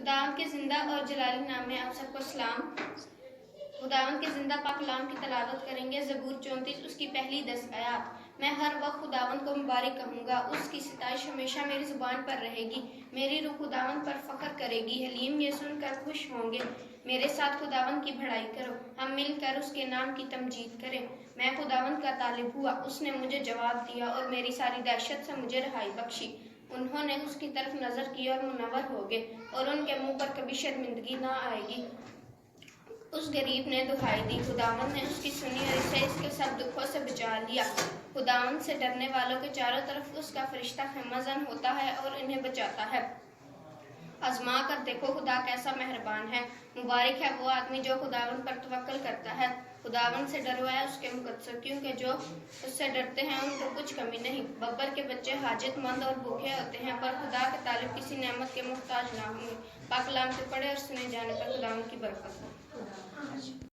खुदावंद के जिंदा और जलाली नाम में आप सबको सलाम। खुदावंद के जिंदा पाक कलाम की तलावत करेंगे। ज़बूर 34 उसकी पहली 10 आयात। मैं हर वक्त खुदावंद को मुबारक कहूँगा, उसकी सिताइश हमेशा मेरी ज़ुबान पर रहेगी। मेरी रूह खुदावंद पर फ़ख्र करेगी, हलीम ये सुनकर खुश होंगे। मेरे साथ खुदावंद की बढ़ाई करो, हम मिलकर उसके नाम की तमजीद करें। मैं खुदावंद का तालिब हुआ, उसने मुझे जवाब दिया और मेरी सारी दहशत से मुझे रहाई बख्शी। उन्होंने उसकी तरफ नजर की और मुनव्वर हो गए, और उनके मुंह पर कभी शर्मिंदगी ना आएगी। उस गरीब ने दुहाई दी, खुदावंद ने उसकी सुनी और इसे इसके सब दुखों से बचा लिया। खुदावंद से डरने वालों के चारों तरफ उसका फरिश्ता खैमाजन होता है और इन्हें बचाता है। आजमा कर देखो खुदा कैसा मेहरबान है। मुबारक है वो आदमी जो खुदावंद पर तवक्कल करता है। खुदावंद से डरो है उसके मुकद्दस, क्योंकि जो उससे डरते हैं उनको कुछ कमी नहीं। बब्बर के बच्चे हाजतमंद और भूखे होते हैं, पर खुदा के तालिब किसी नेमत के मुहताज ना होंगे। पाक कलाम से पढ़े और सुने जाने पर खुदावंद की बरकत हो।